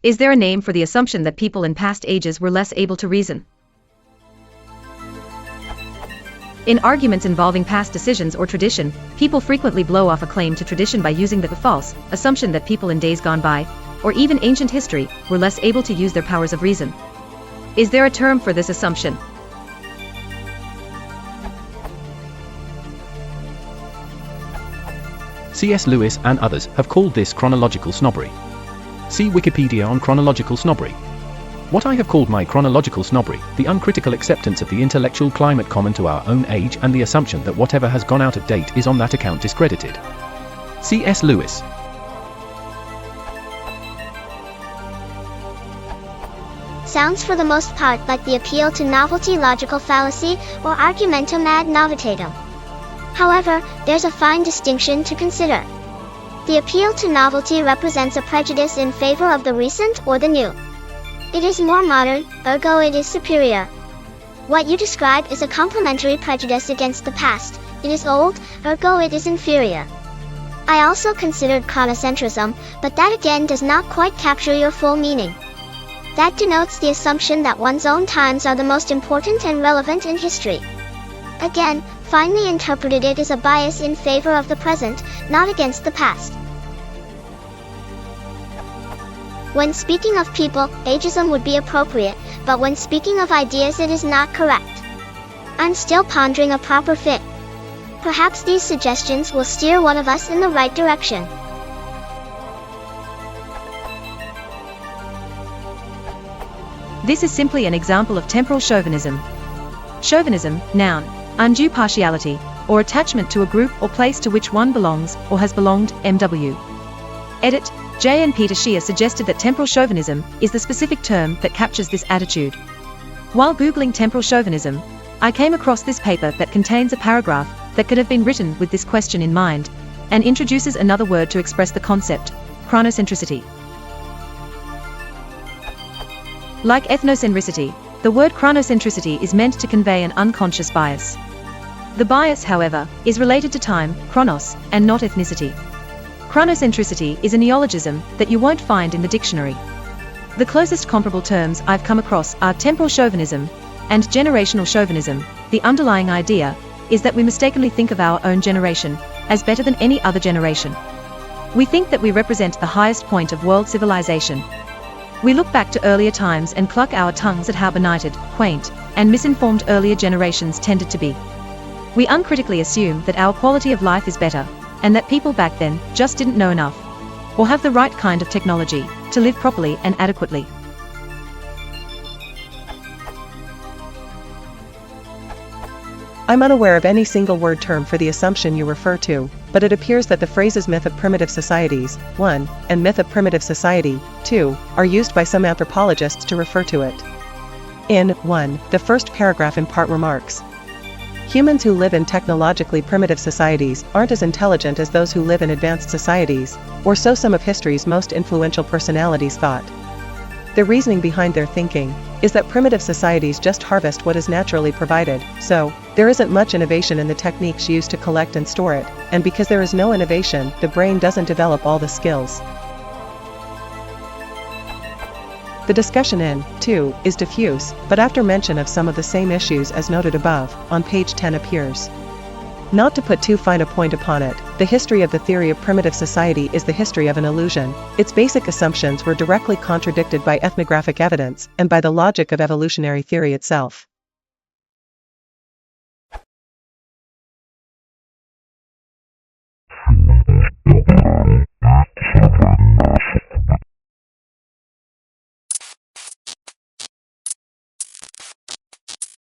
Is there a name for the assumption that people in past ages were less able to reason? In arguments involving past decisions or tradition, people frequently blow off a claim to tradition by using the false assumption that people in days gone by, or even ancient history, were less able to use their powers of reason. Is there a term for this assumption? C.S. Lewis and others have called this chronological snobbery. See Wikipedia on chronological snobbery. What I have called my chronological snobbery, the uncritical acceptance of the intellectual climate common to our own age and the assumption that whatever has gone out of date is on that account discredited. C.S. Lewis. Sounds for the most part like the appeal to novelty logical fallacy or argumentum ad novitatem. However, there's a fine distinction to consider. The appeal to novelty represents a prejudice in favor of the recent or the new. It is more modern, ergo it is superior. What you describe is a complementary prejudice against the past. It is old, ergo it is inferior. I also considered chronocentrism, but that again does not quite capture your full meaning. That denotes the assumption that one's own times are the most important and relevant in history. Again, finely interpreted, it is a bias in favor of the present, not against the past. When speaking of people, ageism would be appropriate, but when speaking of ideas it is not correct. I'm still pondering a proper fit. Perhaps these suggestions will steer one of us in the right direction. This is simply an example of temporal chauvinism. Chauvinism, noun, undue partiality, or attachment to a group or place to which one belongs, or has belonged, M.W. Edit. J. and Peter Shea suggested that temporal chauvinism is the specific term that captures this attitude. While Googling temporal chauvinism, I came across this paper that contains a paragraph that could have been written with this question in mind, and introduces another word to express the concept, chronocentricity. Like ethnocentricity, the word chronocentricity is meant to convey an unconscious bias. The bias, however, is related to time, chronos, and not ethnicity. Chronocentricity is a neologism that you won't find in the dictionary. The closest comparable terms I've come across are temporal chauvinism and generational chauvinism. The underlying idea is that we mistakenly think of our own generation as better than any other generation. We think that we represent the highest point of world civilization. We look back to earlier times and cluck our tongues at how benighted, quaint, and misinformed earlier generations tended to be. We uncritically assume that our quality of life is better, and that people back then just didn't know enough, or have the right kind of technology, to live properly and adequately. I'm unaware of any single word term for the assumption you refer to, but it appears that the phrases myth of primitive societies, 1, and myth of primitive society, 2, are used by some anthropologists to refer to it. In 1, the first paragraph in part remarks, humans who live in technologically primitive societies aren't as intelligent as those who live in advanced societies, or so some of history's most influential personalities thought. The reasoning behind their thinking is that primitive societies just harvest what is naturally provided, so there isn't much innovation in the techniques used to collect and store it, and because there is no innovation, the brain doesn't develop all the skills. The discussion in 2 is diffuse, but after mention of some of the same issues as noted above, on page 10 appears. Not to put too fine a point upon it, the history of the theory of primitive society is the history of an illusion. Its basic assumptions were directly contradicted by ethnographic evidence and by the logic of evolutionary theory itself.